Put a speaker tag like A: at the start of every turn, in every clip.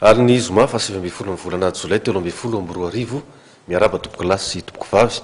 A: Ary ny zoma fa 7 volana jolay 7 miaraba tompoko lasy sy tompoko vavy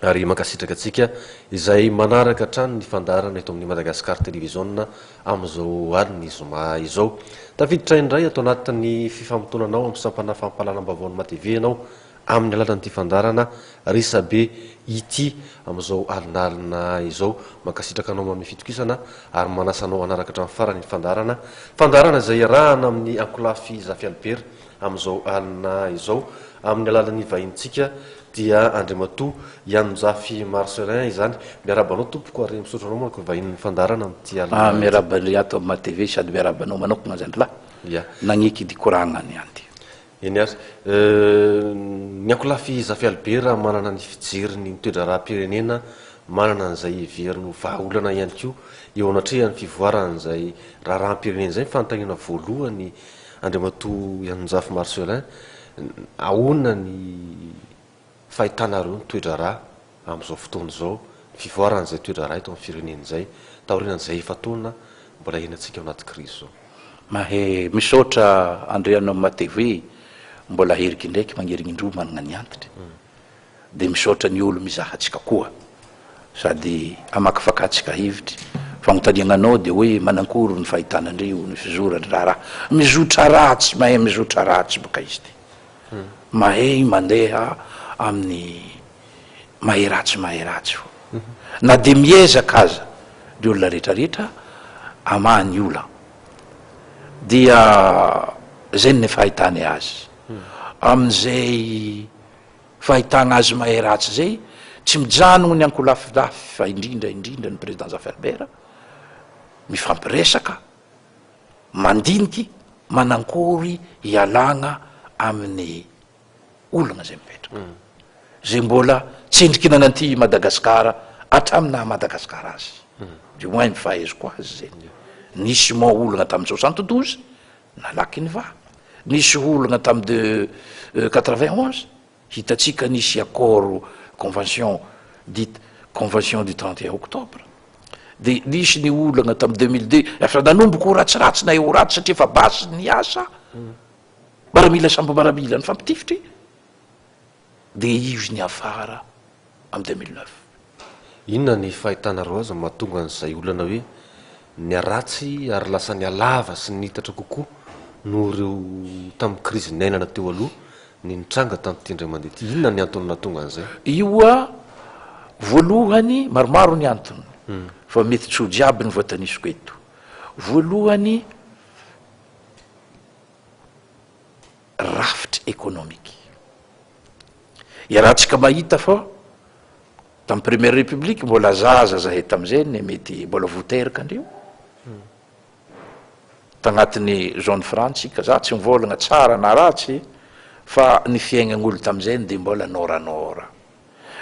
A: ary mankasitraka atsika izay manaraka trano ny fandarana eto amin'ny Madagasikara télévision amin'izao aliny zoma izao. Tafiditra indray atao anatin'ny fifamotonanao amin'ny sampana fampalalam-baovao matv anao amin'ny alalan'ity fandarana risabe ity amin'izao alinalina izao. Mankasitraka anao amin'ny fitokisana ary manasanao anaraka hatramin'ny farany fandarana izay arahana amin'ny Ankolafy Zafy Albert amin'izao alina izao. Amin'ny alalan'ny vahintsika dia Andriamatoa Ianjafy Marcelin izany. Miarabanao tompoko ary misotro anao manko vahin'ny fandarana amin'ity alina.
B: Miaraba ato amin'ny matv sady miarabanao manokana zany la.
A: Ya.
B: Nagniky dikoragna ny anty.
A: Eny ary ny Ankolafy Zafy Albert manana ny fijeriny nitoedra raha-pirenena, manana an'izay veriny vahaolana ihany koa eo anatrehan'ny fivoaran'izay raha-pirenena izay fanontaniana voalohany Andriamatoa Ianjafy Marcelin ahona ny fahitanareo ny toedra raha amin'izao fotoana izao, fivoaran'izay toedra raha eto amin'ny firenena izay taorinan'izay efa taona mbola henantsika ao anaty krizy zao.
B: Mahe misaotra andreanao amin'ny matv mbola heriky ndraiky magnerigny-indro manana ny antitra dia misaotra ny olo mizaha atsika koa sady amakifakatsika hivitry fagnontaniananao dia hoe manankory ny fahitanandreo ny fizorany raha mizotra ratsy, mahay mizotra ratsy boka izy ty mahay mandeha amin'ny mahay ratsy fo na dia miezaka aza ny olona rehetrarehetra amany ola dia zay ny fahitany azy amin'izay fahitana azy mahay ratsy zay tsy mijanona ny Ankolafy fa indrindra ny président Zafy Albert mifampiresaka mandiniky manankory hialagna amin'ny olana zay mipetraka zay mbola tsendrikinana anty Madagasikara hatramina Madagasikara azy du moins mifahaiziko azy zay. Nisy moa olana tamin'ny 72 nalaky ny va, nisy olana tamin'ny 91 hitatsika nisy accord convention dite convention du 31 octobre dia nisy ny olana tamin'ny 2002 efa nanomboko ratsiratsy na eo ratsy satria efa basy ny asa baramila sambo baramila ny fampitifitry dia izy ny afara amin'ny 2009.
A: Inona ny fahitanareo azy mahatonga an'izay olana hoe niaratsy ary lasa nialava sy nitatra kokoa no ireo tamin'ny krizy nainana teo aloha ny nitranga tamin'ity indray mandeha ty? Inona ny antony nahatonga an'izay?
B: Io voalohany maromaro ny antony fa mety tsy ho jiaby ny voatanisiko eto. Voalohany rafitra ekonomika iarahantsika mahita fa tamin'ny première république mbola zaza zahay tamin'izay ny mety mbola voaterika andreo tagnatin'ny zone frantsika za tsy mivolagna tsara na ratsy fa ny fiaignan'olo tamin'izay dia mbola noranora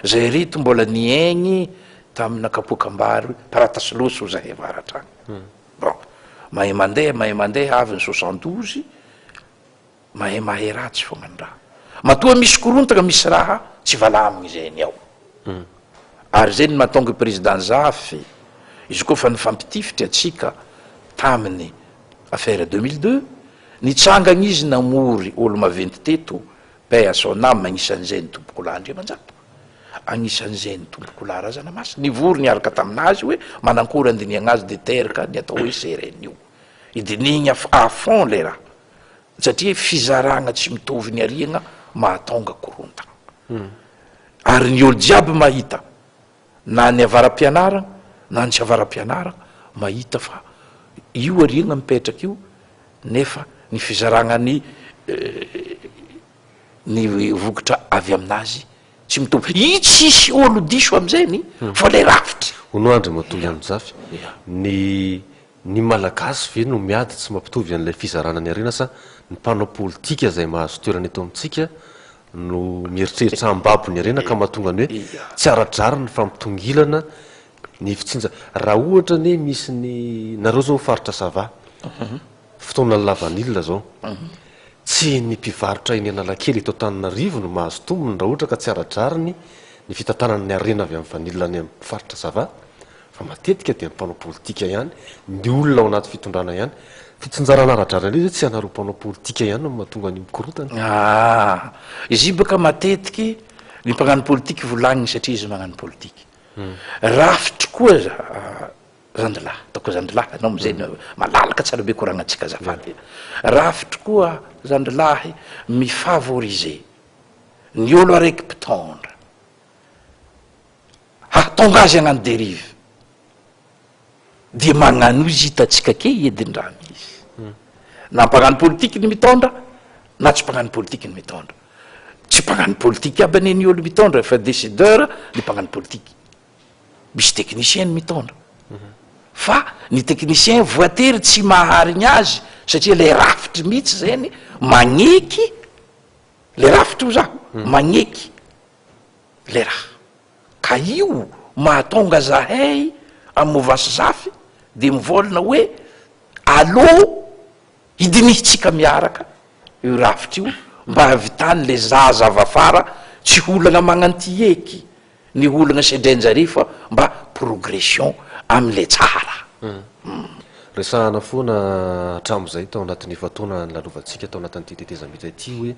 B: zay rito mbola niaigny tamina kapoakambary paratasilosy zahay avaratrany bon mahay mandeha avy ny 72 mahay ratsy fogna ny raha matoa misy korontana misy raha tsy valamigny zay ny ao ary zay ny mahatonga président Zafy izy koa fa nifampitifitry atsika tamin'ny affaire 2002 nitsangana izy namory olo maventy teto paix à son âme agnisan'izay ny tompoko lahy Andriamanjato agnisan'izay ny tompoko lahy Razanamasina nivory niaraka taminazy hoe manankory andiniagna azy de teraka ny atao hoe CRNU idinigna à fond le raha satria fizaragna tsy mitovy ny ariagna mahatonga korontana ary ny olo jiaby mahita na ny avaram-pianarana na ny tsy avaram-pianarana mahita fa io ariagna mipetraka io nefa ny fizaragna ny vokotra avy aminazy tsy mitovy i tsisy olo diso am'izay fa le rafitry
A: hono Andriamatoa Ianjafy ny malagasy ve no miady tsy mampitovy an'ilay fizarana ny arena sa ny mpanao politika zay mahazo toerana eto amintsika no mieritreritra ambabo ny arena ka mahatonga ny hoe tsy aradrariny ny fampitongilana ny fitsinja raha ohatra ny misy ny nareo zao faritra sava fotoana lavanilina zao tsy ny mpivarotra eny Analakely eto Antananarivo no mahazo tombony raha ohatra ka tsy aradrariny ny fitantanana ny arena avy amin'ny vanilina ny amin'ny faritra sava fa matetika dia mpanao politika ihany ny olona ao anaty fitondrana ihany fitsinjaranaradrarana izy tsy anareo mpanao politika ihany no mahatonga ny mikorotana
B: izy io baka matetiky ny mpagnano politika volagniny satria izy magnano politika rafitry koa zandilahy ataoko zandilahy anao amizay malalaka tsara be koragnatsika zafady rafitry koa zandilahy mifavoriser ny olo araiky mpitondra tonga azy agnano dérive dia magnano izy hitatsika ke edin-drano izy na mpagnano politiky ny mitondra na tsy mpagnano politiky ny mitondra tsy mpagnano politiky aby ane ny olo mitondra fa décideur ny mpagnano politiky misy technicien ny mitondra fa ny technicien voatery tsy maharigny azy satria le rafitry mihitsy zany magneky le rafitry o zaho magneky le raha ka io mahatonga zahay amovasy zafy de mivolana hoe allo idinihitsika miaraka io rafitry io mba havitany le zazavafara tsy olagna magnanty eky ny olagna sedrenjare fa mba progression am'le tsara
A: resahana foana hatram'izay tao anatin'ny efatona ny lalovantsika tao anatin'nyity tetezam-bitra ity hoe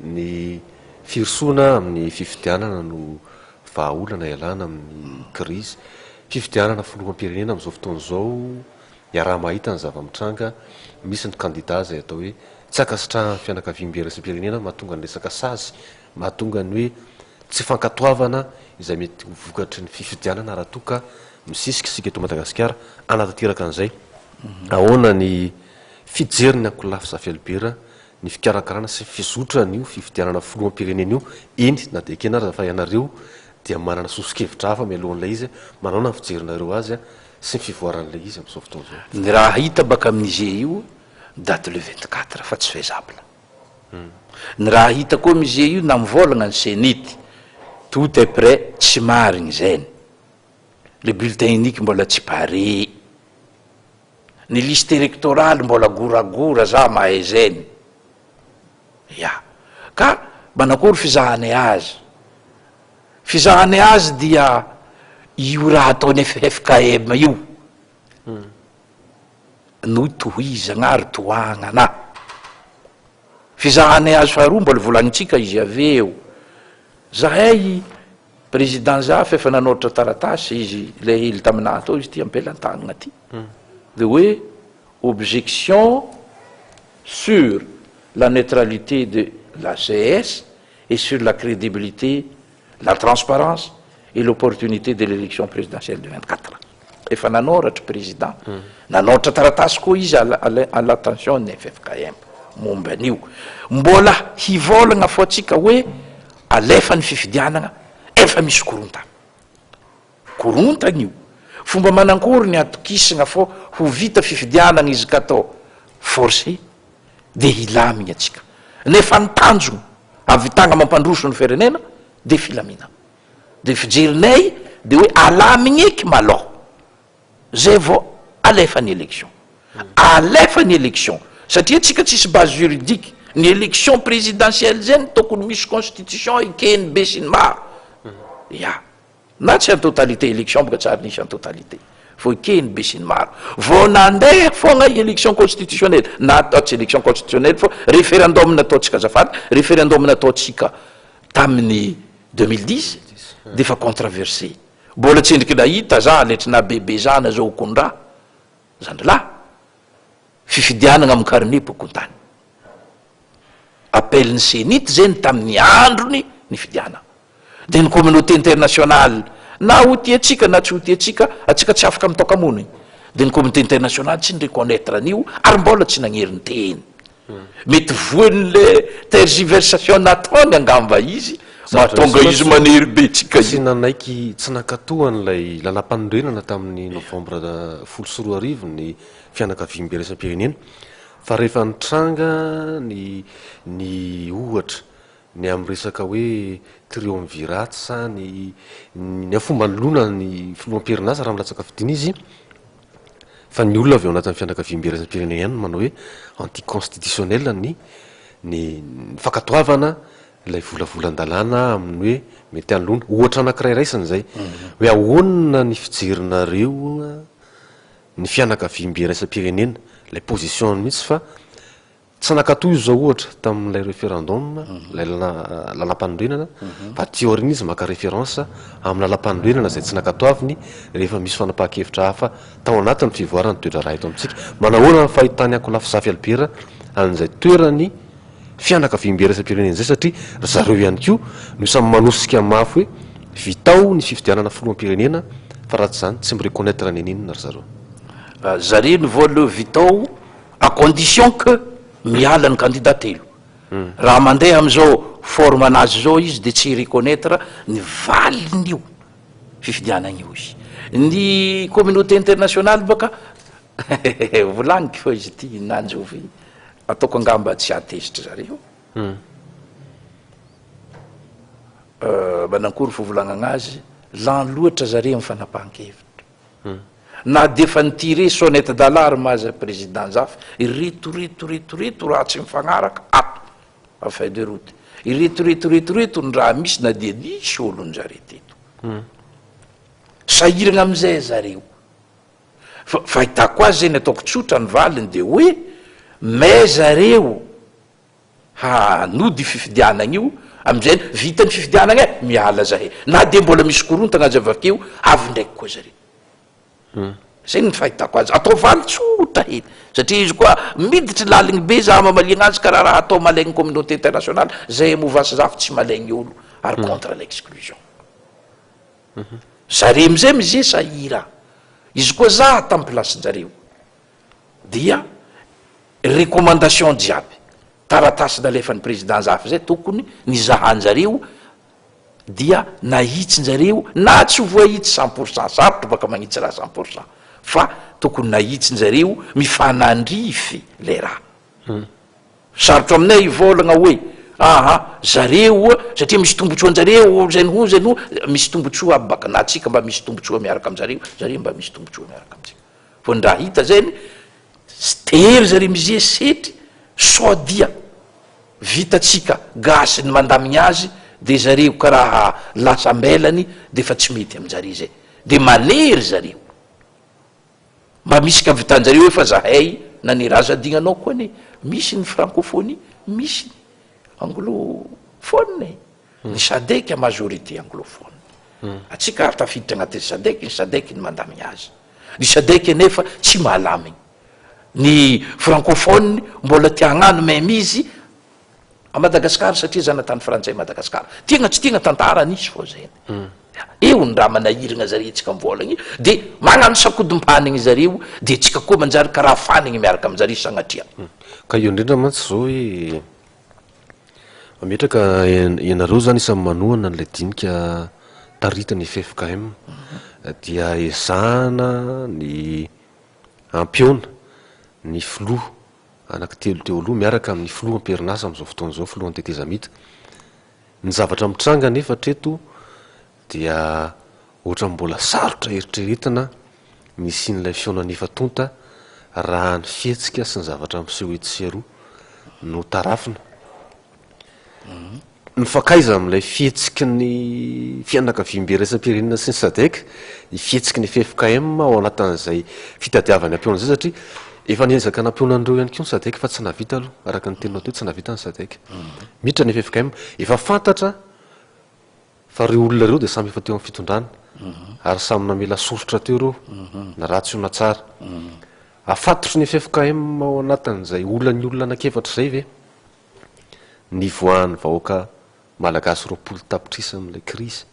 A: ny firosoana amin'ny fifidianana no vahaolana ialana amin'ny crise fifidianana filoham-pirenena am'izao fotoana zao iaraha mahita ny zava-mitranga misy ny candidat zay atao hoe tsy akasitrahan'ny fianakaviam-be resam-pirenena mahatonga ny resaka sazy mahatonga ny hoe tsy fankatoavana izay mety vokatry ny fifidianana raha toka misisiky sika eto Madagasikara anatateraka an'izay ahoana ny fijeriny ankolafy Safielibera ny fikarakarana sy fizotra n'io fifidianana filoham-pirenena io iny na de kenara fa ianareo dia manana sosikevitra hafa mialohan'ilay izy manao ny fijerinareo azy sy ny fivoaran'ilay izy am'izao fotoana zao
B: ny raha hita baka amin'ize io date le 24 fa tsy faisable ny raha hita koa amize io na mivolagna ny senity tout est prêt tsy marigny zany le bulletin unique mbola tsy pare ny liste électorale mbola goragora za mahay zany ka manakory fizahany azy dia io raha ataony FFKM io no tohizagna ary toagnana fizahany azy faharoa mbola volagnitsika izy aveo zahay président zafy efa nanôratra taratasy izy le hely taminah tao izy ty ampelantagnana ty de hoe objection sur la neutralité de la CS et sur la crédibilité, la transparence et l'opportunité de l'élection présidentielle de 24. Efa nanoratra président nanoratra taratasy koa izy à l'attention ny FFKM momba an'io mbola hivolagna fo atsika hoe alefa ny fifidianana efa misy korontana io fomba manankory ny atokisagna fo ho vita fifidianana izy ka atao forcé de hilamigna atsika nefa ny tanjona avitagna mampandroso ny firenena de filamina de fijerinay de hoe alamigny eky maloha zay vao alefa ny élection satria tsika tsisy base juridique ny élection présidentielle zany tokony misy constitution ekeny be sy ny maro na tsy en totalité élection boka tsary nisy en totalité fo ekeny be sy ny maro vao nandeha fogna élection constitutionnelle na tsy élection constitutionnelle fo référendum nataotsika azafady référendum nataotsika tamin'ny 2010 de fa controversé mbola tsendriky nahita za letrina bebe zana zao okondra zandrilahy fifidianana amin'ny carnet pokontany appel ny senity zany tamin'ny androny ny fidianana de ny communauté internationale na otiatsika na tsy otiatsika atsika tsy afaka mitokamona de ny communauté internationale tsy ny reconnaître an'io ary mbola tsy nagnerin'ny teny mety voan'le tergiversation nataony angamba izy mahatonga izy manery be tsika
A: sy nanaiky tsy nakatohan'lay lalam-panorenana tamin'ny novembre 14 ny fianakaviam-be resam-pirenena fa rehefa nitranga ny ohatra ny amin'ny resaka hoe triumvirat sa ny afomba nylona ny filoham-perinasa raha milatsaka fidina izy fa ny olona avy ao anatin'ny fianakaviam-be resam-pirenena ihany manao hoe anticonstitutionnel ny fankatoavana ilay volavolan-dalàna amin'ny hoe mety anoloana ohatra anankiray raisany zay hoe ahoana ny fijerinareo ny fianakaviam-be raisam-pirenena lay position mihitsy fa tsy nakatoy io zao ohatra tamin'ilay référendum lay lalam-panondrenana fa tiorin' izy maka référence amin'ny lalam-panondrenana zay tsy nakatoaviny rehefa misy fanapaha-kevitra hafa tao anatin'ny fivoarany toetra raha eto amintsika manahoana ny fahitany ako lafisafy albera an'izay toerany fianakaviam-be raisam-pirenena zay satria zareo ihany koa no samy manosika mafy hoe vitao ny fifidianana filoham-pirenena fa raha tsy zany tsy mireconnaître ny aninina ry zareo
B: zareo ny voaleo vitao à condition que miala ny candidat telo raha mandeha am'izao forme anazy zao izy de tsy reconnaître ny valin'io fifidianan'io izy ny communauté internationale baka volaniky fa izy ty nanjovy ataoko angamba tsy atezitra zareo manankory fivolagnana azy lan loatra zareo amin'ny fanapahan-kevitra na de fa nitire sonnette d'alarme aza président zafy iretoreto raha tsy mifagnaraka a feuille de route iretoreto ny raha misy na de nisy olony zareo teto sahiragna am'izay zareo fa hitako azy zay ny ataoko tsotra ny valiny de hoe mais zareo hanody fifidianan'io am'izay vita ny fifidianagna miala zahay na de mbola misy korontagna azy avakeo avy ndraiky koa zareo zay ny fahitako azy atao valy tsotra hely satria izy koa miditry laligny be za mamaliagna azy karaha raha atao malaigny communauté internationale zay movasy zafy tsy malaigny olo ary contre l'exclusion zareo am'izay mize sahira izy koa za tamy place zareo dia recommandation jiaby taratasy nalefan'ny président zafy zay tokony nizahanjareo dia nahitsinjareo na tsy voahitsy 100% sarotra baka magnitsy raha 100% fa tokony nahitsinjareo mifanandrify le raha sarotra aminay ivolagna hoe zareo satria misy tombotsoa anjareo zay no misy tombotsoa aby baka na atsika mba misy tombotsoa miaraka am'jareo zareo mba misy tombotsoa miaraka amitsika fa ny raha hita zany tery zareo mize setry so dia vitatsika gasy ny mandamigny azy de zareo karaha lasambelany de fa tsy mety am'jare zay de manery zareo mba misy ka vitanjareo hoe fa zahay nanerazadigna koa any misy ny francophonie misy ny anglophone ny sadek majorité anglophone atsika ary tafiditra agnatin'ny sadek ny sadek ny mandamigny azy ny sadek nefa tsy mahalamigny ny francophone mbola tiagnano même izy a Madagasikara satria zanatany frantsay Madagasikara tiagna tsy tiagna tantara nisy fo zay eo ny raha manahiragna zareo tsika mivolagny de magnano sakodim-panigny zareo de tsika koa manjary karaha fanigny miaraka am'jareo sagnatria
A: ka io indrindra mantsy zao hoe mametraka ianareo zany isany manohana n'lay dinika taritany FFKM dia ezahana ny ampiona ny filoha anaky telo teo aloha miaraka amin'ny filoha amperinasa am'izao fotoana zao filohan'ny tetezamita ny zavatra mitranga nefa treto dia ohatra mbola sarotra eritreretina misy n'ilay fionanefa tonta raha ny fihetsika sy ny zavatra miseho etsseroa no tarafina ny fakaiza amin'ilay fihetsiky ny fianakaviam-be raisam-pirenena sy ny sadek ny fihetsiky ny FFKM ao anatin'izay fitadiavany ampiona zay satria efa niezaka nampiona andreo ihany ko ny sadek fa tsy navita aloha araka ny teninao teo tsy navita ny sadek miditra ny FFKM efa fantatra fa reo olona reo de samy efa teo amin'ny fitondrana ary samy namela sorotra teo reo na ratsy io na tsara afatotry ny FFKM ao anatin'izay olany olona anakefatra zay ve ny voany vahoaka malagasy roapolo tapitrisa amin'ilay crise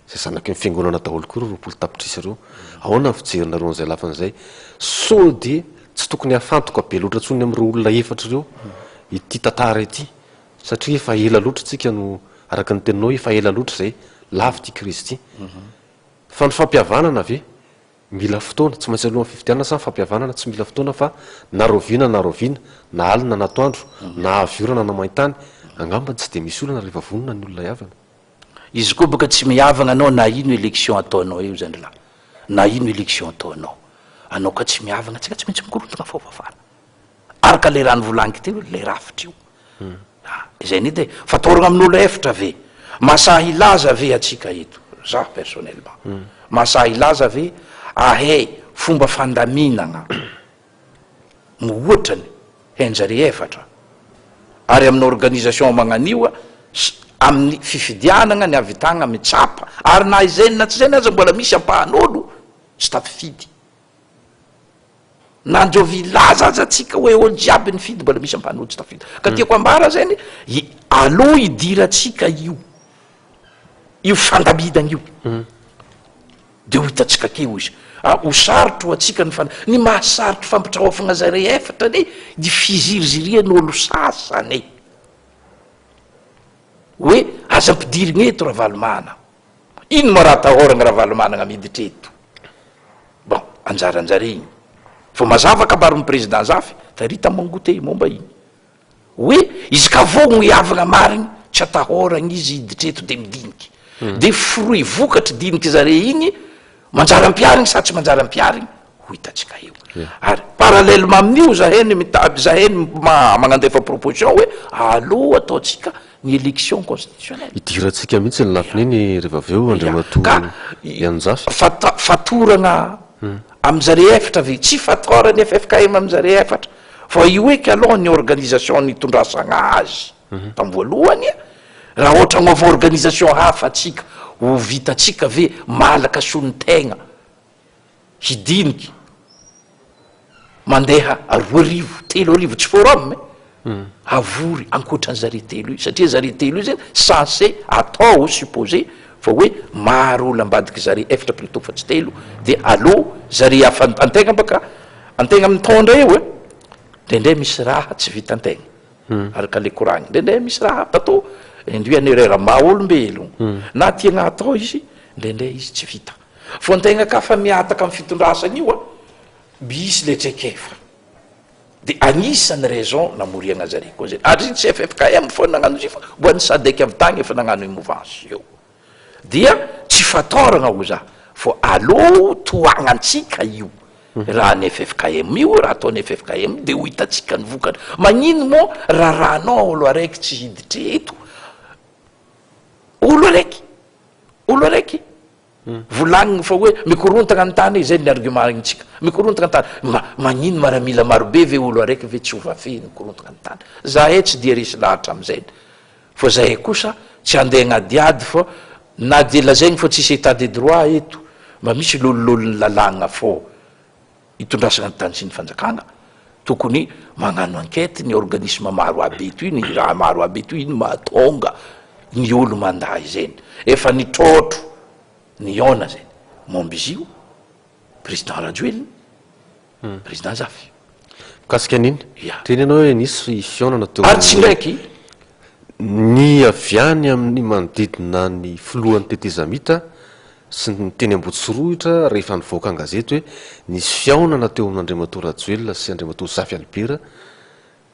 A: zay zanaky ny fiangonana daholo koa reo roapolo tapitrisa reo ahoana ny fijerinareo an'izay lafan'izay so de tsy tokony hafantoka be loatra tsony am'ireo olona efatra reo ity tantara ity satria efa ela loatra tsika no araka ny teninao efa ela loatra zay lavy ty crise ty fa ny fampiavanana ve mila fotoana tsy maintsy alohan'ny fifidianana sa ny fampiavanana tsy mila fotoana fa naroviana na alina natoandro na aviorana na maintany angamba tsy de misy olana rehefa vonona ny olona iavana
B: izy koa baka tsy miavagna anao na ino élection ataonao io zany la na ino élection ataonao anao ka tsy miavagna tsika tsy maintsy mikorotana fofafana araka le rano volaniko teo le rafitra io izay ny edy fatoragna amin'olo efitra ve masahy ilaza ve atsika eto za personnellement masahy ilaza ve ahay fomba fandaminana mohoatrany henjary efatra ary amin'ny organisation magnanioa amin'ny fifidianana ny avitagna mitsapa ary na izay na tsy zay naza mbola misy ampahan'olo tsy tafifidy nandreo vilaza azy atsika hoe olo jiaby ny fidy mbola misy ampahan'olo tsy tafifidy ka tiako ambara zany aloha idiratsika io fandamidana io de ho hitatsika keo izy ho sarotro atsika ny mahasarotro fampitrahoafagna zare efatra ny dy fizirizirian'olo sasany hoe aza ampidirigna eto raha valomana ino ma raha tahoragna raha valomanagna miditra eto bon anjaranjare igny fa mazava kabaron'ny président zafy tarita mangote momba igny hoe izy ka vogno iavagna marigny tsy atahoragna izy hiditra eto de midiniky de fruit vokatry diniky zare igny manjary ampiarigny sa tsy manjary ampiarigny ho hitatsika eo ary parallèlement amin'io zaheny zaheny magnandefa proposition hoe aloha ataotsika ny élection constitutionnelle
A: idiratsika mihitsy ny lafininy rehefa aveo andriamatoa ianjafy
B: fatoragna am'zare efatra ve tsy fatorany FFKM am'zare efatra fa io eky aloha ny organisation nitondrasagna azy tam voalohany raha ohatra gn'ova organisation hafa atsika ho vitatsika ve malaka sonontegna hidiniky mandeha 2 tsy forum avory ankoatran'ny zare telo io satria zare telo io zany censé atao supposé fa hoe maro olo ambadiky zare efatra plutôt fa tsy telo de aloha zare antegna baka antegna mitondra eo ndrendray misy raha tsy vita antegna araka le koragny ndrendray misy raha atao indrio anerera ma olombelo na tiagna atao izy ndrendray izy tsy vita fo antegna ka fa miataka amin'ny fitondrasana io misy le tsekefa de anisany raison namoriagna zare koa zay ary tsy FFKM fo nagnano izy fa boany sadeky avy tagny efa nagnano mouvance io dia tsy fatoragna ho za fo aloha toagnatsika io raha ny FFKM io raha ataony FFKM de ho hitatsika ny vokany magnino mo raha rahanao olo araiky tsy hiditra eto olo araiky volagniny fa hoe mikorontagna ny tany zay ny argument ignytsika mikorontagna ny tany magnino maramila marobe ve olo araiky ve tsy hovafe mikorontagna ny tany zahay tsy dia resy lahatra am'zay fa zahay kosa tsy andeha gnadiady fa na de lazaigny fa tsisy état de droit eto mba misy lolololony lalagna fo hitondrasagna ny tany sy ny fanjakagna tokony magnano enquête ny organisme maro aby eto iny raha maro aby eto iny mahatonga ny olo manday zany efa nitrotro ny ona zany momba izy io président Rajoelina président Zafy
A: mikasika an'iny teny ianao hoe nisy fionana teo
B: ary tsy ndraiky
A: ny aviany amin'ny manodidina ny filohan'ny tetezamita sy ny teny ambotsirohitra rehefa nivoaka an-gazety hoe nisy fiaonana teo amin'Andriamatoa Rajoelina sy Andriamatoa Zafy Albera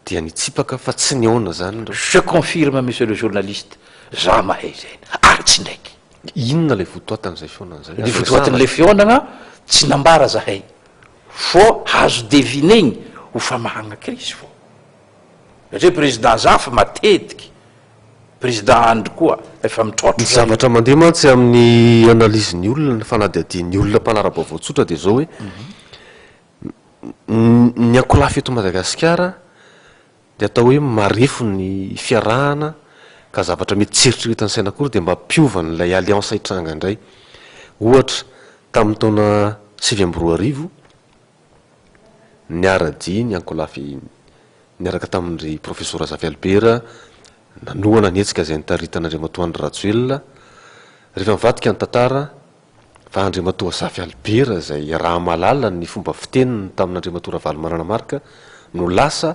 A: dia nitsipaka fa tsy niona zany
B: je confirme monsieur le journaliste za mahay zay ary tsy ndraiky
A: inona le votoatan'izay fionana zay
B: ny votoatan'le fionana tsy nambara zahay fo hazo devinegny ho famahagna krisy fo satria président Zafy matetiky président Andry koa efa mitrotro
A: ny zavatra mandeha mantsy amin'ny analyse ny olona ny fanadihadian'ny olona mpanara-baovao tsotra dia zao hoe ny ankolafy eto Madagasikara dia atao hoe marefo ny fiarahana ka zavatra mety tseritriretany sainakory dia mba mpiovan'ilay alliance hitranga indray ohatra tamin'ny taona 2024 niara-dia ny ankolafy niaraka tamin'ndry professeur Zafy Albera nanohana nietsika zay nitaritan'Andriamatoa Andry Rajoelina rehefa mivadika ny tantara fa Andriamatoa Zafy Albera zay raha malala ny fomba fiteniny tamin'Andriamatoa Ravalomanana Marka no lasa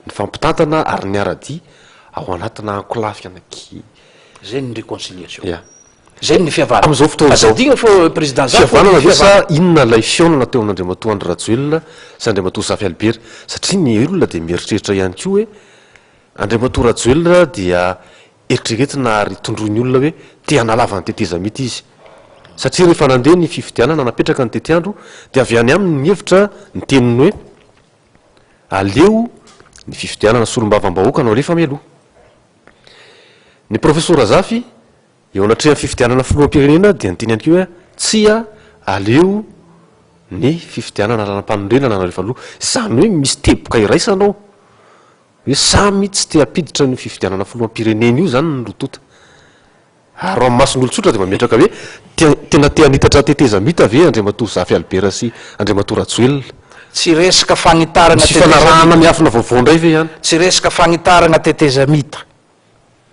A: ny fampitantana ary niara-dia ao anatina ankolafy anaky
B: zay ny réconciliation
A: ya
B: zay ny fiavana
A: am'izao fotoana zao
B: azadigna fo président Zafy
A: fiavanana ve sa inona lay fionana teo amin'Andriamatoa Andry Rajoelina sy Andriamatoa Zafy Albera satria ny olona dia mieritreritra ihany koa hoe Andriamatoa Rajoelina dia eritreretina ary tondroiny olona hoe te hanalava ny tetezamita izy satria rehefa nandeha ny fifidianana napetraka ny tetiandro dia avy any aminy ny hevitra ny teniny hoe aleo ny fifidianana solombavam-bahoaka no alefa mialoha ny profesora Zafy eo anatreha fifitianana filoham-pirenena dia nyteny ihany ko hoe tsia aleo ny fifitianana lanam-panondrenana narehefa aloha izany hoe misy teboka iraisanao hoe samy tsy te hampiditra ny fifitianana filoham-pirenena io zany ny rotota ary amin'ny mason'olotsotra dia mametraka hoe tena te hanitatra tetezamita ve Andriamatoa Zafy Albera sy Andriamatoa Rajoelina
B: tsy resaka fagnitarana
A: sy fanarahana miafina vaovao indray ve ihany
B: tsy resaka fagnitarana tetezamita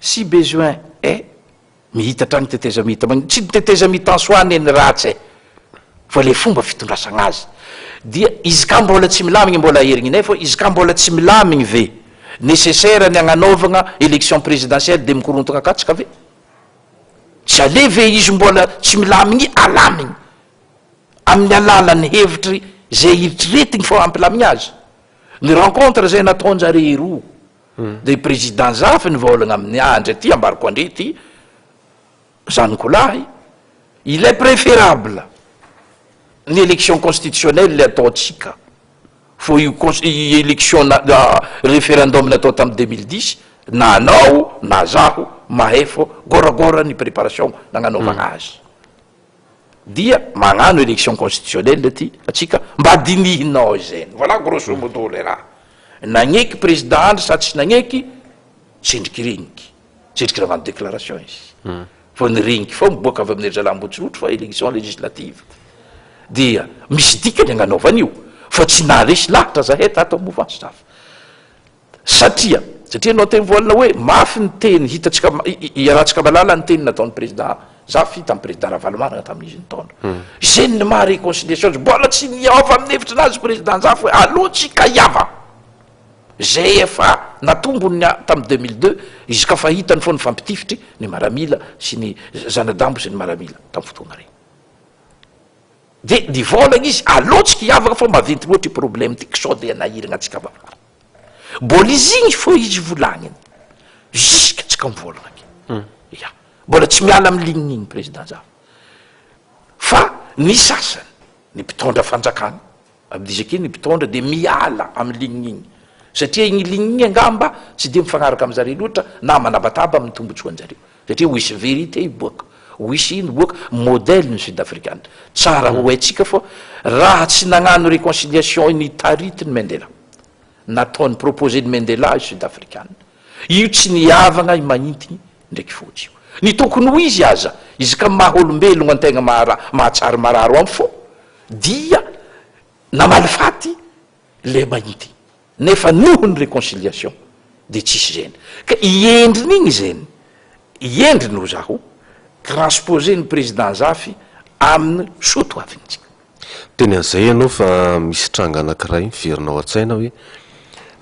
B: si besoin mihitatra ny tetezamita tsy ny tetezamita en soi eny ratsy fa le fomba fitondrasana azy dia izy ka mbola tsy milamigny mbola herigny inay fa izy ka mbola tsy milamigny ve nécessaire ny agnanaovagna élection présidentielle de mikorontagna akatsika ve tsy ale ve izy mbola tsy milamigny alamigny amin'ny alalan'ny hevitry zay iritriretigny fa ampilamigny azy ny rencontre zay nataonjare roa de président Zafy nivolagna amin'ny andro ty ambariko andre ty zaniko lahy il est préférable ny élection constitutionnelle le ataotsika fo io élection référendum natao tamin'ny 2010 na anao na zaho mahefo goragora ny préparation nagnanaovagna azy dia magnano élection constitutionnelle ty atsika mba dinihinao zany voilà grosso modo le raha nagneky président andry sa tsy nagneky tsendriky reniky tsendriky raha vano déclaration izy fa nireniky fo miboaka avy amin'ny erzalambotsorotro fa élection législative dia misy dikany agnanaovan'io fa tsy naresy lahatra zahay tato mouvance Zafy satria anao teny volana hoe mafy ny teny hitatsika iarahantsika malala ny teny nataon'ny président Zafy tamin'ny président Ravalomanana tamin'izy ny taona zay ny maha réconciliation mbola tsy niava amin'ny hevitra anazy président Zafy hoe alohatsika hiava zay efa natombony tamin'ny 2002 izy ka fa hitany fo ny fampitifitry ny maramila sy ny zanadambo sy ny maramila tamin'ny fotoana regny de nivolagna izy alohatsika hiavaka fa maventy loatra i problème ty sao de nahiragna atsika vavara mbola izy igny fo izy volagniny juska tsika mivolagna ake ya mbola tsy miala amin'ny ligniny igny président Zafy fa ny sasany ny mpitondra fanjakana amidizakiny ny mpitondra de miala amin'ny ligniny igny satria igny ligniny igny angamba tsy de mifagnaraka am'zare loatra na manabataba amin'ny tombotsoan'jareo satria wisy vérité iboaka wisy ino boaka modèle ny sud-africaine tsara ho haitsika fa raha tsy nagnano réconciliation ny taritiny Mandela nataony proposé ny Mandela sud-africaine io tsy niavagna magnintiny ndraiky fotsy ny tokony ho izy aza izy ka maha olombelogno antegna mahatsary mararo am fo dia namalifaty le magnintiny nefa noho ny réconciliation de tsisy zeny ka iendriny igny zeny iendriny ho zaho transposé ny président Zafy amin'ny soto avintsika
A: teny an'izay ianao fa misy tranga anankiray miverinao an-tsaina hoe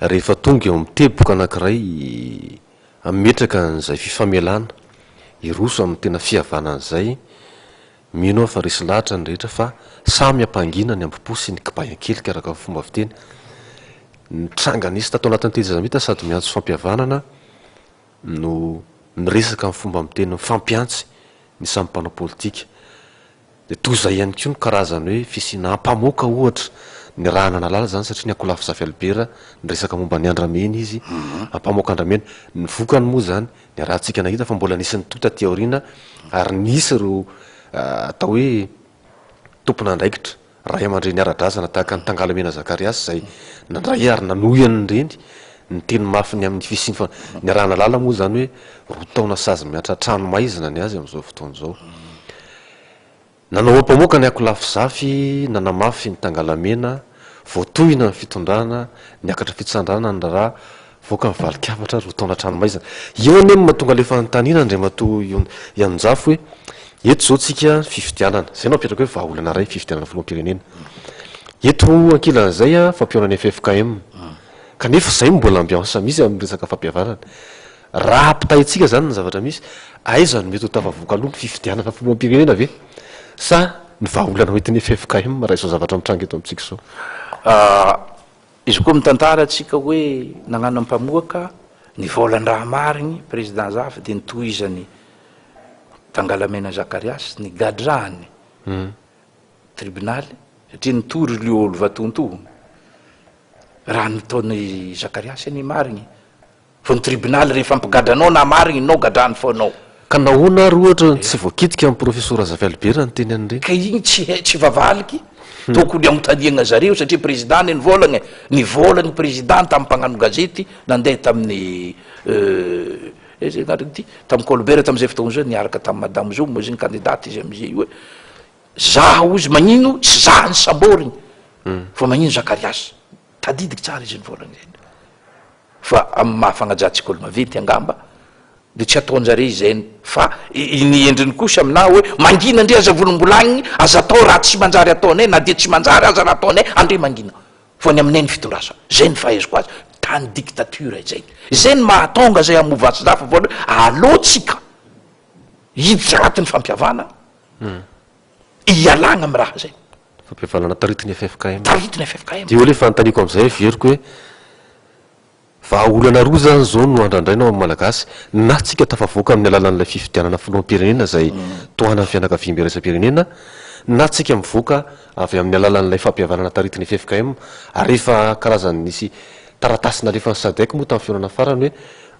A: rehefa tonga eo amin'ny teboka anankiray ametraka n'izay fifamelana iroso amin'ny tena fihavanan'izay mino fa resy lahatra ny rehetra fa samy ampangina ny ampipo sy ny kibayankely karaka fomba fiteny ny tranga nisy tato anatin'ny tetezamita sady miantso fampihavanana no miresaka amin'ny fomba miteny mifampiantsy ny samy mpanao politika de toy zay ihany koa ny karazany hoe fisina mpamoaka ohatra ny raha nanalala zany satria ny akolafy Zafy Albera ny resaka momba ny andramena izy ampamoaka andramena ny vokany moa zany ny rahantsika nahita fa mbola nisy ny tota ty aorina ary nisy ro atao hoe tompon'andraikitra ray aman-dreny ara-drazana tahaka ny Tangalamena Zakariasy zay nandray ary nanohany reny ny teny mafiny amin'ny fisiny fa ny raha nalala moa zany hoe ro taona sazy miatra trano maizina ny azy am'izao fotoana zao nanao ampamoaka ny akolafy Zafy nanamafy ny Tangalamena voatohina ny fitondrana niakatra fitsandrana ny raha voaka ny valikavatra ro taona trano maizina eo ane mahatonga le fanontaniana Andriamatoa Ianonjafy hoe eto zao tsika fifitianana zay nao apetraka hoe vahaolana ray fifitianana filoham-pirenena eto ankilan'izay a fampiorana FFKM kanefa zay mbola ambiansa misy amin'ny resaka fampihavanana raha ampitaitsika zany ny zavatra misy aiza no mety ho tafavoaka aloha ny fifidianana filoham-pirenena ve sa ny vahaolana hoetiny FFKM raha izao zavatra mitranga eto amintsika zao
B: izy koa mitantara atsika hoe nagnano ampamoaka ny volan-draha marigny président Zafy de nitohizany Tangalamena Zakariasy ny gadrany tribunaly satria nitory le olo vatontono raha nataony Zakariasy any marigny fa ny tribunal rehefa mpigadranao na marigny inao gadrany foanao
A: ka nahoana ry ohatra tsy voakitika amin'ny professeur Azavelbera ny teny an'ireny
B: ka igny tsy vavaliky tokony amotaniagna zareo satria président nivolagny président tamin'ny mpagnano gazety nandeha tamin'ny zay gnarity tamin'ny Colbert tam'izay fotoana zay niaraka tamin'ny madame Zoum izy ny candidate izy am'izay io hoe zaho izy magnino tsy zaho ny samborigny fa magnino Zakarias tadidiky tsara izy nivolagny zay fa amin'ny mahafangajatsika olo maventy angamba de tsy ataonjare zany fa ny endriny kosa amina hoe mangina andre aza volombolagny aza atao raha tsy manjary ataonay na de tsy manjary aza raha ataonay andre mangina fa ny aminay ny fitondrasa zay ny fahaiziko azy tany dictature zay zay ny mahatonga zay amovasy zafa voalo alotsika hiditsy agnatin'ny fampiavana ialagna amy raha zay
A: fampiavanana taritiny FFKM
B: taritiny FFKM
A: de ole fantaniko am'izay veriko hoe vahaolana roa zany zao no andrandrainao amin'ny malagasy na tsika tafavoaka amin'ny alalan'ilay fifidianana filoham-pirenena zay tohana ny fianakaviam-be raisam-pirenena na tsika mivoaka avy amin'ny alalan'ilay fampihavanana taritiny FFKM ary rehefa karazany nisy taratasina lefa ny sadaiky moa tamin'ny fiorana farany hoe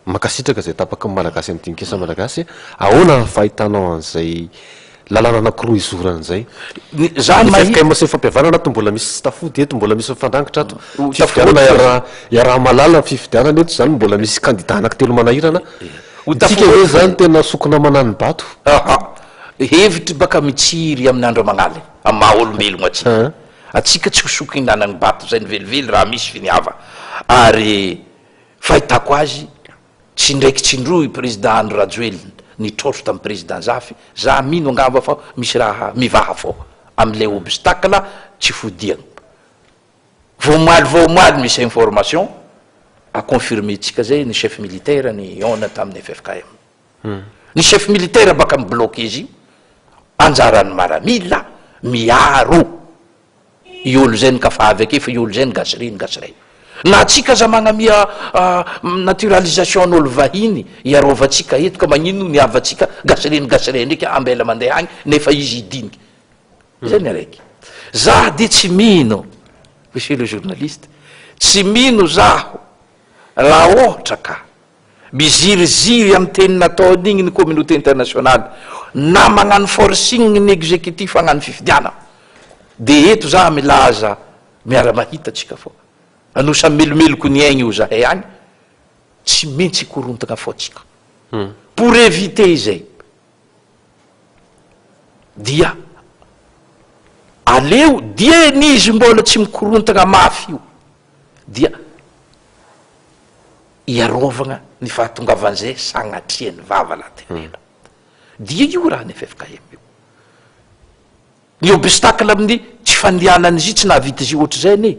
A: makasitraka zay tapaka ny malagasy amin'ny tinikesa malagasy ahoana fahitanao an'izay lalana anankiroa izoran'izay
B: zany
A: FFKM sy fampihavanana to mbola misy tsy tafody eto mbola misy mifandrangitra ato fifidianana iaraha malala fifidianana eto zany mbola misy candidat anankitelo manahirana tsika hoe zany tena sokona manany bato
B: hevitry baka mitsiry amin'ny andro manaly amin'ny maha olombelogno atsika tsy hosoky hinanany bato zay nivelively raha misy finiava ary fahitako azy tsy ndraiky tsindroy président Andry Rajoelina nitrotro tamin'ny président Zafy za mino angamba fa misy raha mivaha fao am'lay obstacle tsy fodiagna vomaly misy information a confirmer tsika zay ny chef militaire ny ona tamin'ny FFKM ny chef militaire baka mibloqué izy anjarany maramila miaro iolo zay ny kafavy ake fa iolo zay ny gasiray na atsika za magnamia naturalisation n'olo vahiny iarovantsika eto ka magnino ny avatsika gasiray ndraiky ambela mandeha agny nefa izy idiniky zay ny araiky za de tsy mino monsieur le journaliste tsy mino zaho la ohatra ka miziriziry amy teny nataon'igny ny communauté internationale na magnano forcing ny exécutif agnano fifidiana de eto za milaza miara-mahitatsika fao anosa melomeloko ny aigny io zahay agny tsy maintsy ikorontagna foatsika pour éviter zay dia aleo dia nizy mbola tsy mikorontagna mafy io dia iarovagna ny fahatongavan'izay sagnatriany vava latenena dia io raha ny FFKM io ny obstacle amin'ny tsy fandianan'izy tsy nahavita izy ohatra zay ny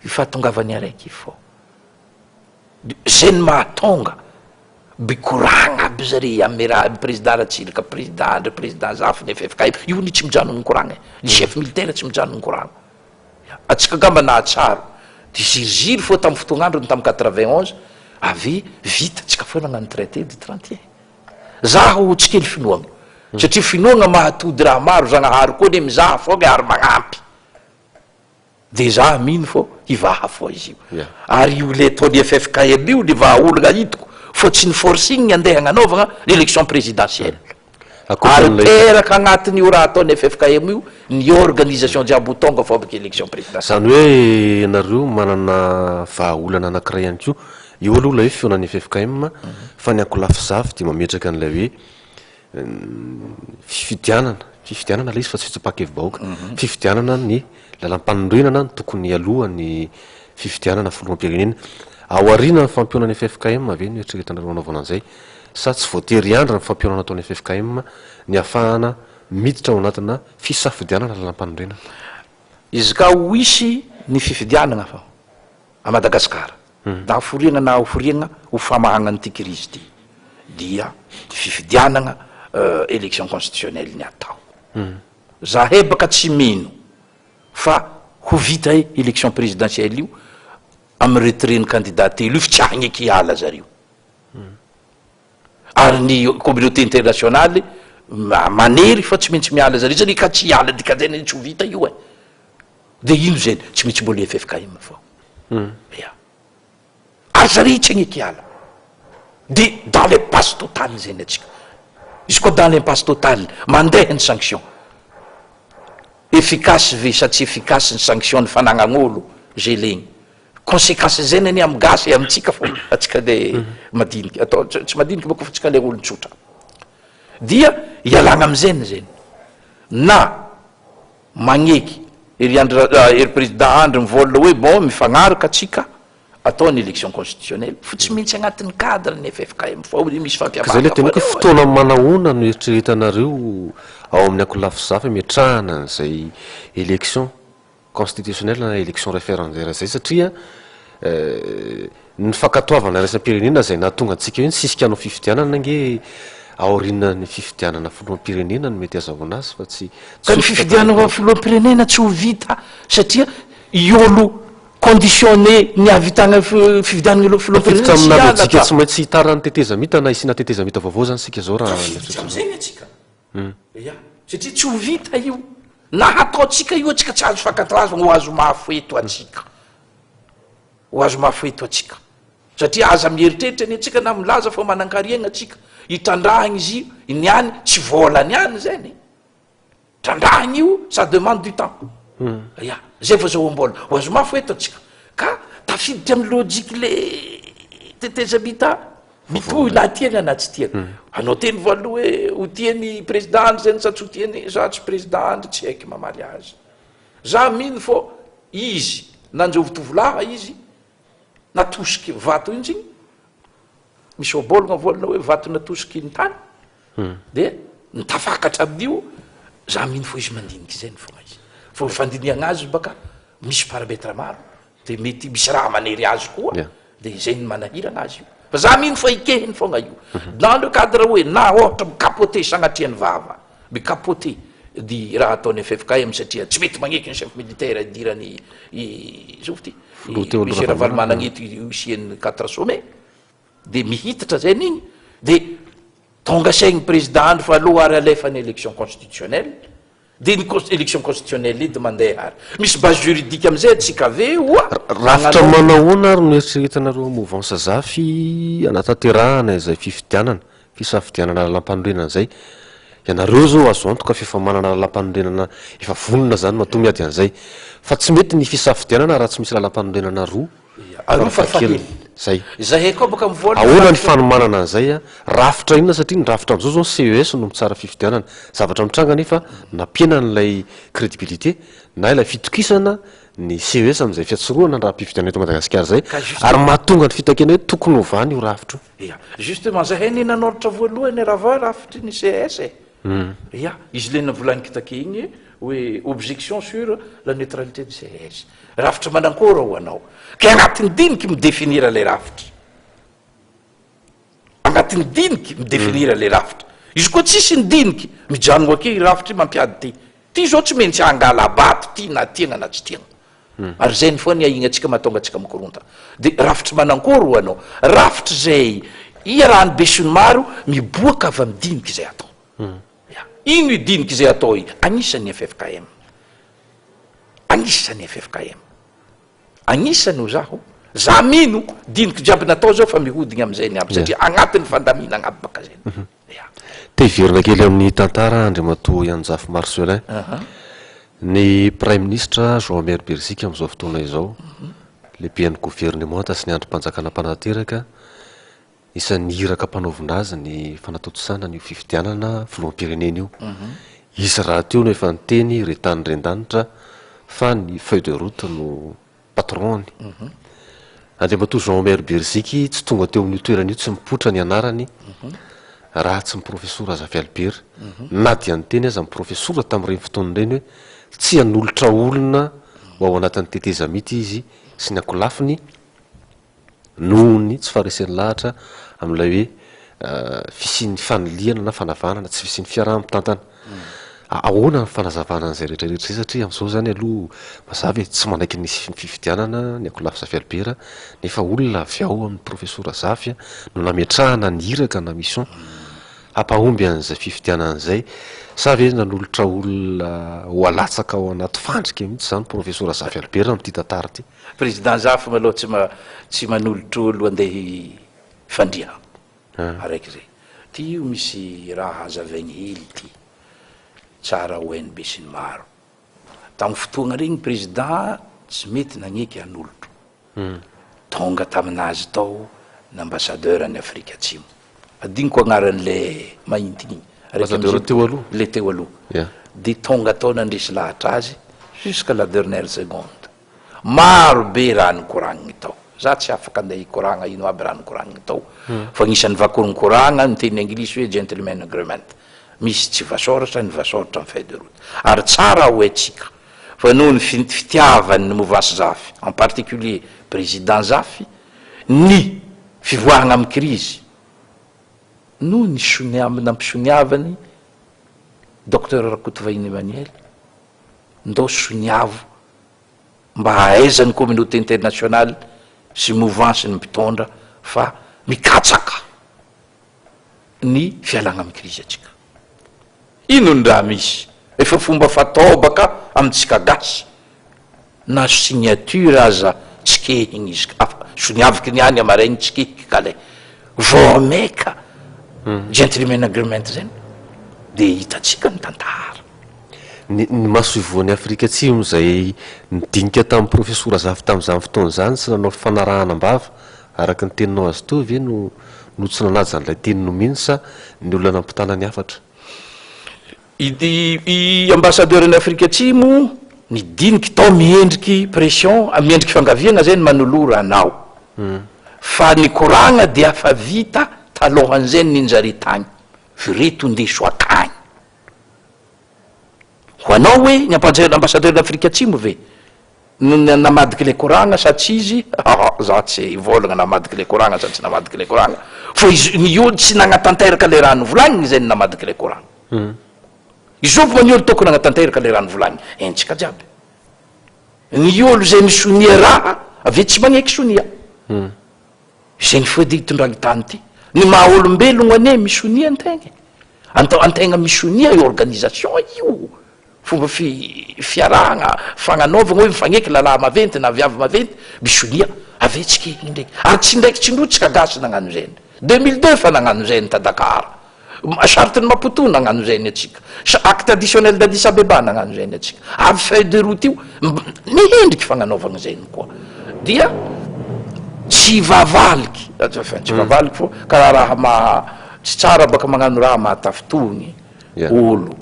B: fahatongavany araiky fao zay ny mahatonga bikoragna aby zare amy raha président Ratsiraka président Zafy ny FFKM io ny tsy mijano ny koragna ny chef militaire tsy mijano ny koragna atsika gamba nahatsaro de ziriziry fao tamin'ny fotoagn'andro ny tamin'ny 91 avy vita tsika foana agnano traité de 31 zaho tsy kely finoagna satria finoagna mahatody raha maro zagnahary koa ne mizaha foagna ary magnampy de za mino fao hivaha foa izy io ary io le ataony FFKM io le vahaolagna hitako fa tsy ny forcing andeha agnanaovagna l'élection présidentielle ary teraka agnatiny io raha ataony FFKM io ny organisation jiaby tonga fao baka élection présidentielle
A: zany hoe nareo manana vahaolana anankiray ihany ko io aloha la hoe fionan'ny FFKM fa ny ankolafy zafy de mametraka an'ilay hoe fifidianana le izy fa tsy fitsapakevy-bahoaka fifidianana ny lalam-panondrenana tokony alohan'ny fifidianana filoham-pirenena ao arina ny fampionan'ny FFKM avy ny eritreretanareo anaovana an'izay sa tsy voatery andra ny fampionana ataon'ny FFKM ny ahafahana miditra ao anatina fisafidianana lalam-panondrenana
B: izy ka ho isy ny fifidianana fa a Madagasikara da hoforiagna na hoforiagna ho famahagna nyty crise ty dia fifidianana élection constitutionnelle ny atao zahay baka tsy mino fa ho vita élection présidentielle io amy retreny candidat telo io fi tsy agneky hiala zareo ary ny communauté internationale manery fa tsy maintsy miala zareo zany ka tsy hiala dikanzay tsy ho vita io de ino zany tsy maintsy mbola FFKM fao ary zareo tsy agneky hiala de dans l'impasse totale zany atsika izy koa dans l'impasse totale mandeha ny sanction efficace ve sa tsy efficace ny sanction ny fanagnan'olo geleny conséquence zany any amy gasy amitsika fo atsika le madiniky atao tsy madiniky bako fa tsika le olon-tsotra dia ialagna amizany zany na magneky ery président andry mivolona hoe bon mifagnaraka atsika atao ny élection constitutionnelle fa tsy maintsy agnatin'ny cadre ny FFKM fa misy fampiavaka
A: zay le tena hoe fotoana manahoana no eritreretanareo ao amin'ny akolafo zafa miatrahana zay élection constitutionnelle na élection référendaire zay satria ny fankatoavana raisam-pirenena zay nahatonga antsika hoe ny sisikanao fifidianana nge aorinany fifidianana filoham-pirenena no mety azahoana azy fa tsy
B: ka ny fifidianana filoham-pirenena tsy ho vita satria iolo conditionné ny avitagna fifidianana filoham-pirenena
A: tsy maintsy hitarany tetezamita na isina tetezamita vaovao zany sika zao raha
B: amizay atsika ia satria tsy ho vita io na hataotsika io atsika tsy azo fankatarazo ho azo mahafoeto atsika ho azo mahafoeto atsika satria aza mieritreritra ny atsika na milaza fa manan-kariagna atsika hitandrahagna izy io niany tsy volany any zany trandrahagna io ça demande du temps ia zay fa zao ambola ho azo mahafoeto atsika ka tafiditra amy logique le tetezamita mitohy na tiany na tsy tiany anao teny voaloha hoe ho tiany président andry zany sa tsy ho tiany za tsy président andry tsy haiky mamaly azy za mino fo izy nanjovitovolaha izy natosiky vato intsy igny misy obologna volana hoe vato natosiky ny tany de nitafakatra amin'io za mino fo izy mandiniky zany fogna izy fa fandiniagna azy baka misy parametre maro de mety misy raha manery azy koa de zay ny manahirana azy io fa za mino fa ikehiny fogna io dans le cadre hoe na ohatra mikapote sagnatriany vava mikapote di raha ataony FFKM satria tsy mety magneky ny chef militaire idirany zofty misy raha valy managnety isiany 4 sommet de mihitatra zany igny de tonga saigny président andro fa aloha ary alefany élection constitutionnelle de ny élection constitutionnelle de mandeha ary misy base juridique amizay atsika ve oa
A: rafitra manahoana ary no eritreretanareo mouvance zafy anatanterahana zay fifidianana fisafidianana lalam-panorenana zay ianareo zao azo antoka fa efa manana lalam-panorenana efa vonona zany mato miady an'izay fa tsy mety ny fisafidianana raha tsy misy lalam-panorenana roa
B: zay koa baka
A: ahoana ny fanomanana an'izay a rafitra inona satria ny rafitra am'izao zao CES no mitsara fifidianana zavatra mitranga nefa nampiana n'ilay crédibilité na ilay fitokisana ny CES am'izay fiatsoroana raha mpifidiana eto Madagasikara zay ary mahatonga ny fitakena hoe tokony ovany io rafitro
B: ia justement zahay ny nanoratra voalohany rava rafitry ny CES ia izy le navolaniky take igny hoe objection sur la neutralité du CES rafitra manankora ho anao ka agnatin'ny diniky midéfinira le rafitra agnatin'ny diniky midéfinira le rafitra izy koa tsisy ny diniky mijanogna ake rafitry mampiady ty zao tsy maintsy angala bato ty na tiagna na tsy tiagna ary zay ny foa ny ahigna atsika mahatonga atsika mikoronta de rafitry manankory ho anao rafitry zay ia raha ny besony maro miboaka avy amy diniky zay atao ino idiniky zay atao i agnisan'ny FFKM agnisan'ny FFKM agnisany ho zaho za mino diniky jiaby natao zao fa mihodigny amizay ny aby satria agnatin'ny fandamina agnaby baka zay
A: te hiverina kely amin'ny tantara Andriamato Ianjafy Marcelin ny prime ministre Jean-Maire Bersika am'izao fotoana izao lehibe ny gouvernement tasy ny androm-panjakana mpanateraka isan'ny hiraka mpanaovina azy ny fanatotosana ny fifidianana filoham-pirenena io izy raha teo no efa nyteny retany rendanitra fa ny feuille de route no patron Andriamato Jean-Maire Berziky tsy tonga teo amin'ny toerana io tsy mipotra ny anarany raha tsy miprofesora Azafy Albert na dia nyteny aza miprofesora tamin'ireny fotoana ireny hoe tsy hanolotra olona ho ao anatin'ny tetezamity izy sy ny akolafiny noho ny tsy faharesen'ny lahatra amin'ilay hoe fisian'ny faniliana na fanavana na tsy fisian'ny fiaraha-mitantana ahoana ny fanazavana an'izay rehetrarehetra zay satria am'izao zany aloha mazava hoe tsy manaiky ny fifidianana ny akolafy Zafy Albert nefa olona avy ao amin'ny profesora Zafy no nametrahana ny hiraka na mission hampahomby an'izay fifidianana an'izay sa ve nanolotra olona ho alatsaka ao anaty fandrika mihitsy zany profesora Zafy Albert am'ty tantara ty
B: président Zafy maloha tsy manolotra olo andeha fandria araiky zay ty io misy raha azavaigny hely ty tsara ONB sy ny maro tamin'ny fotoagna regny président tsy mety nagneky an'olotro tonga taminazy tao n'ambassadeur any Afrika Atsimo adigniko agnaran'le mainty igny le teo aloha de tonga tao nandresy lahatra azy jusqu'à la dernière seconde maro be raha nikoragniny tao za tsy afaka andeha hikoragna ino aby raha nikoragniny tao fa agnisan'ny vakonikoragna ny teny anglisy hoe gentleman agreement misy tsy vasoratra ny vasoratra amin'ny feuille de route ary tsara hoetsika fa noho ny fitiavan'ny mouvance Zafy en particulier président Zafy ny fivoahagna amin'ny crise noho ny nampisoniavany docteur Rakotovahiny Emmanuel ndao soniavo mba hahaizan'ny communauté internationale sy mouvance ny mpitondra fa mikatsaka ny fialagna amin'ny crise atsika ino ny raha misy efa fomba fataobaka amintsika gasy na signature aza tsikehigny izy soniaviky ny any amaregny tsikehiky kale vomeka gentleman agreement zany de hitatsika ny tantara
A: ny maso ivoan'ny Afrika Atsimo zay nidinika tamin'ny professeur Zafy tamin'izany fotoana zany sy nanao fanarahana ambava araka ny teninao azy to ve no tsy nanaja an'ilay teny no minsa ny olona nampitana ny afatra
B: i ambassadeur ny Afrika Atsimo nidiniky tao miendriky pression miendriky fangaviana zay ny manolora anao fa ny koragna dia afa vita talohan'izay ninjare tagny vireto ndeso akagny ho anao hoe ny ambassadeur d'Afrika Atsimo ve namadiky le koragna sa tsy izy za tsy volagna namadiky le koragna sa tsy namadiky le koragna fa ny olo tsy nagnatanteraka le raha novolagniny zay ny namadiky le koragna izy fa ny olo tokony nagnatanteraka le raha novolagniny entsika jiaby ny olo zay misonia raha ave tsy magneky sonia zay ny fody hitondragny tany ty ny maha olombelogno ane misonia antegna antegna misonia i organisation io fomba fiarahagna fagnanaovagna hoe mifagneky lalahy maventy na viavy maventy misonia ave tsikehigny ndraiky ary tsy ndraiky tsindrotsika gasy nagnano zany 2002 fa nagnano zany ta Dakar charteny Maputo nagnano zany atsika acte additionnel d'Addis Abeba nagnano zany atsika avy feuille de route io mihendriky fagnanaovagna zany koa dia tsy vavaliky tsy vavaliky fo karaha raha tsy tsara baka magnano raha mahatafitogny olo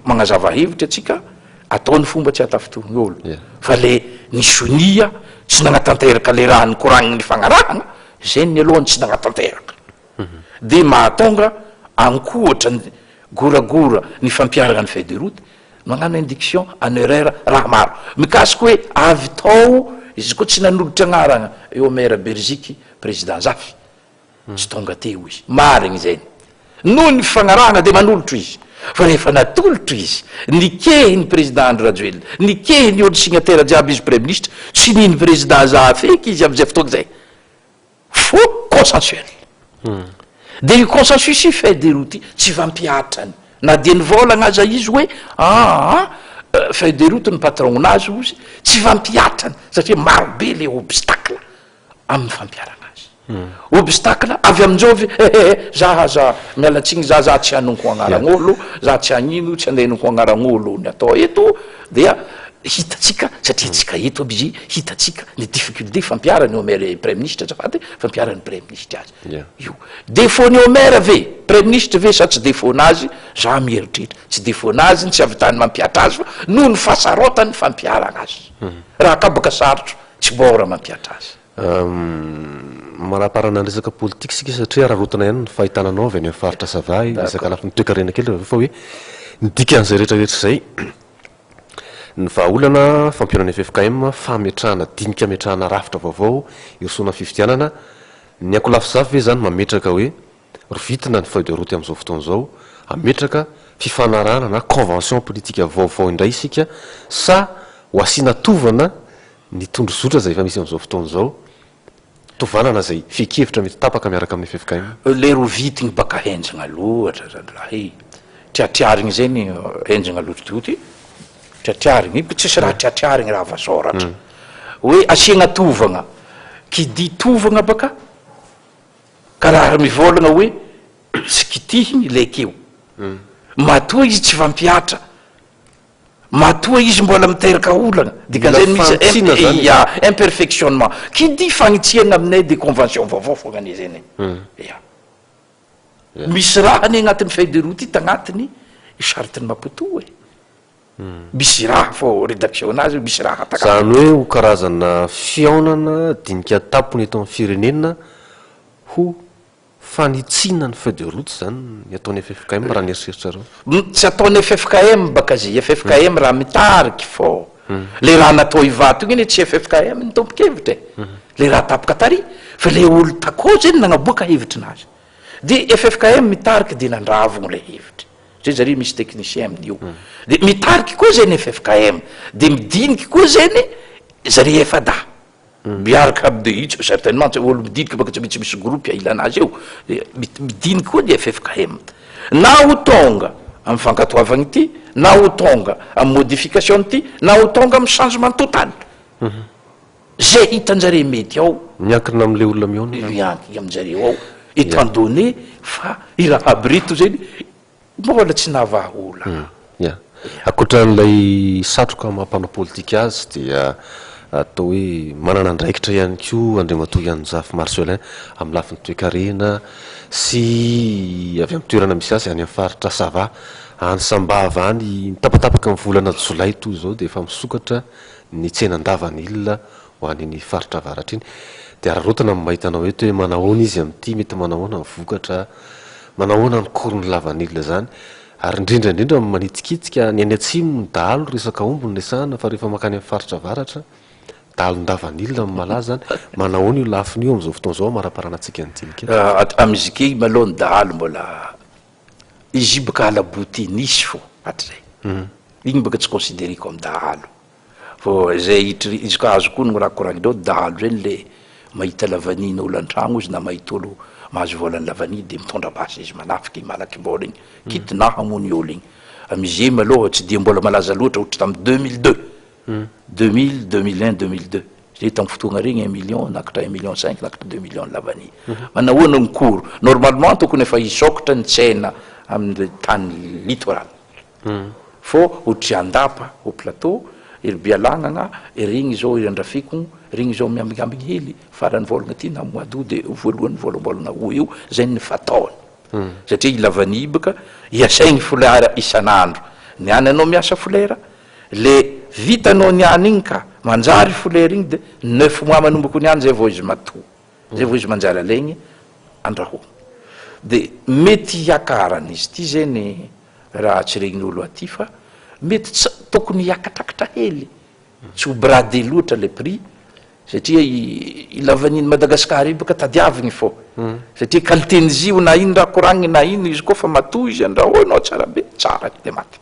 B: magnazava hevitra atsika ataony fomba tsy hatafitogny olo fa le ny sonia tsy nagnatanteraka le raha nikoragniny ny fagnarahagna zay ny alohany tsy nagnatanteraka de mahatonga ankohatra goragora ny fampiaragna ny feuille de route magnano induction en erreur raha maro mikasiky hoe avy tao izy koa tsy nanolotra agnaragna eo maire Belgique président Zafy tsy tonga teo izy marigny zany noho ny fagnarahagna de manolotro izy fa rehefa natolotro izy nikehiny président Andry Rajoelina nikehiny olo signataire jiaby izy premier ministre tsy niny président Zafy eky izy am'izay fotoagna zay fo consensuel de io consensus io feuille de route tsy vampiatrany na dia nivolagna aza izy hoe feuille de route ny patron-nazy ozy tsy vampiatrany satria marobe le obstacle amin'ny fampiarana azy obstacle avy amin'izao za mialatsiny za tsy hanonko agnaran'olo za tsy hagnino tsy andeha nonko agnaran'olo ny atao eto dia hitatsika satria tsika eto aby hitatsika ny difficulté fampiarany eo maire premier ministre azafady fampiarany premier ministre azy io défaut-ny eo maire ve premier ministre ve sa tsy défaut-nazy za mieritritra tsy défaut-nazy tsy avitany mampiatra azy fa noho ny fasarotany fampiarana azy raha kabaka sarotro tsy bora mampiatra azy
A: maraparana resaka politique sika satria raha rotana ihany ny fahitananao avy any amin'ny faritra Savay resaka lafiny toekarena kely fa hoe midika an'izay rehetrarehetra zay ny vahaolana fampionany FFKM fametrahana dinika metrahana rafitra vaovao irosoana fifidianana ny akolafy Zafy ve zany mametraka hoe rovitina ny feuille de route amin'izao fotoana zao ametraka fifanarahana na convention politique vaovao indray isika sa ho asiana tovana ny tondrozotra zay efa misy amin'izao fotoana zao tovanana zay fekevitra mety tapaka miaraka amin'ny FFKM
B: le rovitiny baka henjagna loatra zany raha triatriarigny zany henjagna lotrotioty triatriarigny tsisy raha triatriarigny raha vasoratra hoe asiagna tovagna qui dit tovagna baka ka raha mivolagna hoe tsy kitihiny lekeo matoa izy tsy fampiatra matoa izy mbola miteraka olana dikan'zany misy imperfectionnement kidy fagnitsiana aminay de convention vaovao fogna zany misy raha ny agnatin'ny feuille de route tagnatiny chariteny mapoto misy raha fo rédaction anazy misy raha
A: zany hoe ho karazana fiaonana dinika tapony eto amin'ny firenena ho fanitsina ny feuille de route zany ny ataony FFKM raha nieritseritra reo
B: tsy ataony FFKM baka zy FFKM raha mitariky fo le raha natao ivato igny tsy FFKM ny tompokevitra le raha tapoka tary fa le olo takao zany nagnaboaka hevitrinazy de FFKM mitariky de nandravogno le hevitra zay zare misy technicien amin'io de mitariky koa zany FFKM de midiniky koa zany zare efada miaraka aby de itso certainement olo midiniky baka tsy misy groupe ilanazy eo midiniky koa de FFKM na ho tonga amin'ny fankatoavagny ity na ho tonga amin'ny modification ty na ho tonga amin'ny changement total zay hitanjare mety ao
A: miankina am'le olona miona
B: mianky aminjareo ao étant donné fa i raha aby rito zany mbola tsy nahavaola
A: akoatran'ilay satroka mampanao politika azy dia atao hoe manana andraikitra ihany ko andriamatoa ihany zafy Marcelin amin'ny lafiny toe-karena sy avy amin'ny toerana misy azy any amin'ny faritra Sava any Sambava any mitapatapaka amin'ny volana Jolay toy zao de efa misokatra ny tsenandavan'ilona ho an'ny faritra avaratra iny de ararotana amin'ny mahitanao eto hoe manahoana izy amin'ity mety manahoana ny vokatra manahoana ny korony lavan'ilona zany ary indrindraindrindra manitsikitsika ny any atsimo ny dahalo resaka ombony lesahana fa rehefa makany amin'ny faritra avaratra dalon-davan'ilona amin'ny malaza zany manahoana io lafiny io am'izao fotoana zao maraparanantsika nytinika
B: amizike malo ny dahalo mbola izy baka alaboty nisy fo hatrizay igny baka tsy considéré comme dahalo fo zay izy ka azo koa ny raha koragnindreo dahalo zany le mahita lavanina olo an-tragno izy na mahita olo mahazo volany lavani de mitondra basy izy manafiky malaky mbola igny kitina hamony olo igny amize maloha tsy de mbola malaza loatra ohatra tamin'ny 2002 2001 2002 zay tamin'ny fotoagna regny 1 million nakatra 1 million 5 nakatra 2 million lavani manahoana ny koro normalement tokony efa isokatra ny tsena amin'ny tany littoral fo ohatra andapa au plateau ery bialagnana regny zao andrafiko regny zao miambigambigny hely farany volagna ty na mois d'août de voalohany volambolagna o io zay ny fataony satria ilavany baka iasaigny folera isan'andro niany anao miasa folera le vitanao niany igny ka manjary folera igny de 9 mois manomboko niany zay vao izy matoa zay vao izy manjary alaigny andraho de mety hiakaran'izy ty zany raha tsy regnin'olo aty fa mety tokony hiakatrakatra hely tsy ho bradé loatra le prix satria ilavaniny Madagasikara io baka tadiavigny fo satria qualitén'izy io na ino raha koragniny na ino izy koa fa matoa izy andrahoanao tsara be tsara de maty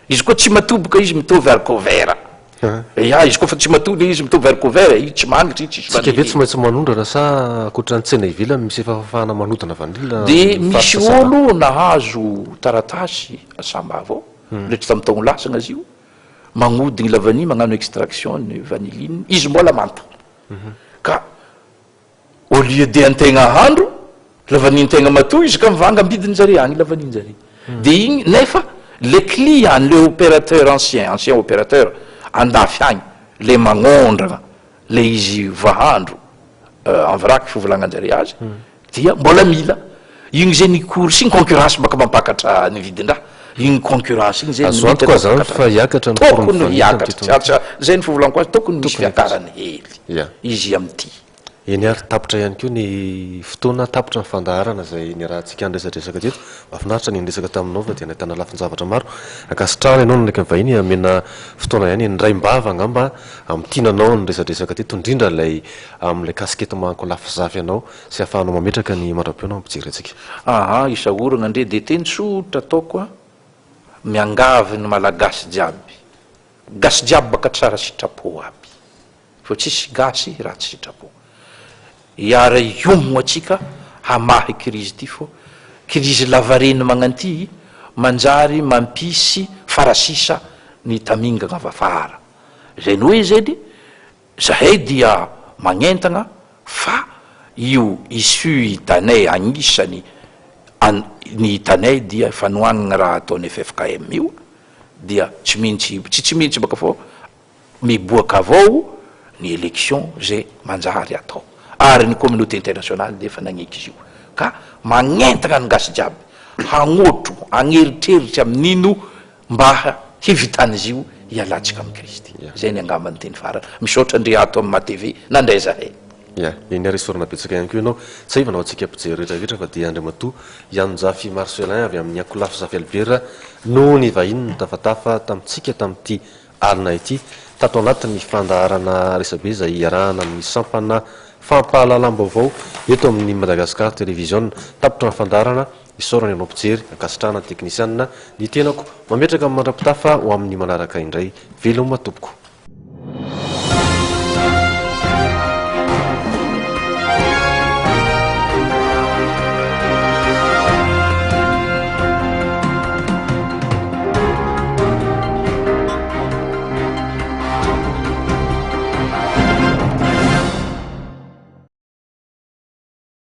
B: izy koa tsy matoboka izy mitovy arcovera izy koa fa tsy matoa le izy mitovy arcovera i tsy manitra i tsisy
A: ve tsy maintsy manondrana sa akoatra ny tsena ivelany misy efa fafahana manodana vanila
B: de misy olo nahazo taratasy Sambava ao letra tamin'ny taogno lasagna azy io magnodigny lavani magnano extraction ny vaniline izy mbola manta ka au lieu de antegna handro lavanintegna matoa izy ka mivanga ambidiny zare agny lavanin zare de igny nefa le client le opérateur ancien opérateur andafy agny le magnondrana le izy vahandro en vrac fivolagnanjare azy dia mbola mila igny zay ny cour sy ny concurrence baka mampakatra ny vidindraha igny concurrence igny zay
A: azoantokoa zany fa hiakatra ny
B: tokony hiakatra zay ny fivolanko azy tokony misy fiakarany hely izy amity
A: eny ary tapitra ihany koa ny fotoana tapitra ny fandaharana zay ny rahantsika nresadresaka teto mahafinaritra ny ndresaka taminao fa dia nahitana lafin-javatra maro akasitrahana ianao ndraiky mivahiny amena fotoana ihany ndraimbava angamba amitinanao ny resadresaka teto indrindra lay amin'ilay kasikety manko lafizafy ianao sy ahafahanao mametraka ny marapeonao ampijery atsika
B: isaorana ndre de teny sotra ataoko miangavy ny malagasy jiaby gasy jiaby baka tsara sitrapo aby fa tsisy gasy raha tsy sitrapo iara iomo atsika hamahy krizy ty fo krizy lavareny magnanty manjary mampisy farasisa ny tamingana avafara zay ny hoe zany zahay dia magnentana fa io issu hitanay agnisany ny hitanay dia fanoanana raha ataony FFKM io dia tsy mihitsy baka fao miboaka avao ny élection zay manjary atao ary ny communauté internationale de efa nagniky izy io ka magnentana ny gasy jiaby hagnotro agneritreritra amin'ino mba hivitany io hialatsika amin'ny Kristy zay ny angambany teny farana misaotra ndre ato amin'ny matv nandray zahay
A: iny arisorana betsaka ihany ko ianao tsy ivanao atsika mpijery rehetrarehetra fa dia andriamato Ianjafy Marcelin avy amin'ny Akolafy Zafy Albert no ny vahiny ny tafatafa tamitsika tamin'ity alina ity tato anatin'ny fandaharana resabe izay iarahana amin'ny sampana fampahalalam-baovao eto amin'ny Madagasikara télévision tapotra ny fandaharana isaorana ianao mpijery ankasitrahana ny teknisianina ny tenako mametraka amin'ny mandrapitafa ho amin'ny manaraka indray veloma tompoko